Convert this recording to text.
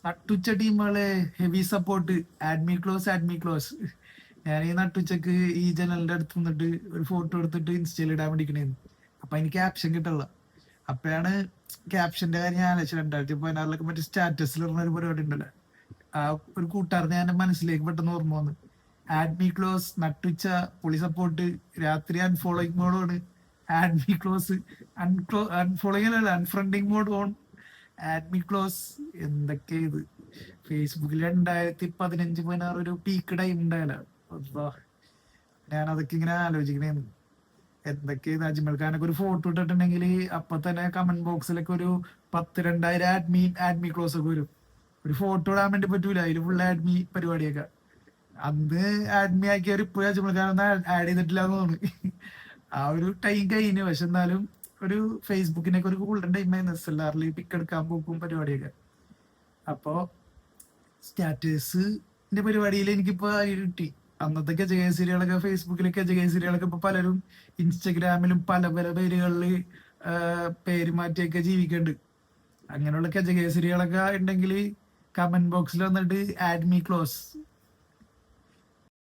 നട്ടുച്ച ടീമുകളെ heavy support. ആഡ്മി ക്ലോസ്, ആഡ്മി ക്ലോസ്. ഞാൻ ഈ നട്ടുച്ചക്ക് ഈ ജനലിന്റെ അടുത്ത് നിന്നിട്ട് ഒരു ഫോട്ടോ എടുത്തിട്ട് ഇൻസ്റ്റയിൽ ഇടാൻ വേണ്ടിക്കണേന്ന്. അപ്പൊ എനിക്ക് ക്യാപ്ഷൻ കിട്ടുള്ള. അപ്പഴാണ് ക്യാപ്ഷന്റെ കാര്യം ഞാൻ ആലോചിച്ചത്. 2016 മറ്റേ സ്റ്റാറ്റസിൽ ഇടുന്ന ഒരു പരിപാടി ഉണ്ടല്ലോ. ആ ഒരു കൂട്ടുകാരനെ എന്റെ മനസ്സിലേക്ക് പെട്ടെന്ന് ഓർമ്മ വന്നു. ആഡ്മി ക്ലോസ്, നട്ടുച്ച, പൊളി സപ്പോർട്ട്, രാത്രി അൺഫോളോയിങ് മോഡ് ഓൺ, ആഡ്മി ക്ലോസ്, അൺഫോളോയിങ് അല്ല അൺഫ്രണ്ടിങ് മോഡ് ഓൺ, ആഡ്മി ക്ലോസ്. എന്തൊക്കെ ഇത് ഫേസ്ബുക്കിൽ 2015-16 ഒരു പീക്ക് ടൈം ഉണ്ടായല്ലോ. അപ്പൊ ഞാൻ അതൊക്കെ ഇങ്ങനെ ആലോചിക്കണേന്ന്. എന്തൊക്കെ ഇത് അജ്മൽ ഖാനൊക്കെ ഒരു ഫോട്ടോ ഇട്ടിട്ടുണ്ടെങ്കിൽ അപ്പൊ തന്നെ കമന്റ് ബോക്സിലൊക്കെ ഒരു 10,000-2000 ആഡ്മി ക്ലോസ് ഒക്കെ വരും. ഒരു ഫോട്ടോ ഇടാൻ വേണ്ടി പറ്റൂല, അതില് ഫുൾ ആഡ്മി പരിപാടിയൊക്കെ. അന്ന് ആഡ്മി ആക്കിയവർ ഇപ്പോഴും അജ്മൽ ഖാൻ ഒന്നും ആഡ് ചെയ്തിട്ടില്ല എന്ന് തോന്നുന്നു. ആ ഒരു ടൈം കഴിഞ്ഞു. പക്ഷെ എന്നാലും ഒരു ഫേസ്ബുക്കിനൊക്കെ ഒരു ഗോൾഡൻ ടൈം ആയിരുന്നു. SLR പിക്ക് എടുക്കാൻ പോക്കും പരിപാടിയൊക്കെ. അപ്പോ സ്റ്റാറ്റസിന്റെ പരിപാടിയിൽ എനിക്കിപ്പോ കിട്ടി. അന്നത്തെ ഗജകേസരികളൊക്കെ ഫേസ്ബുക്കിലൊക്കെ ഗജകേസരികളൊക്കെ ഇപ്പൊ പലരും ഇൻസ്റ്റഗ്രാമിലും പല പല പേരുകളിൽ പേര് മാറ്റിയൊക്കെ ജീവിക്കുന്നുണ്ട്. അങ്ങനെയുള്ള ഗജകേസരികളൊക്കെ ഉണ്ടെങ്കിൽ കമന്റ് ബോക്സിൽ വന്നിട്ട് ആഡ് മീ ക്ലോസ്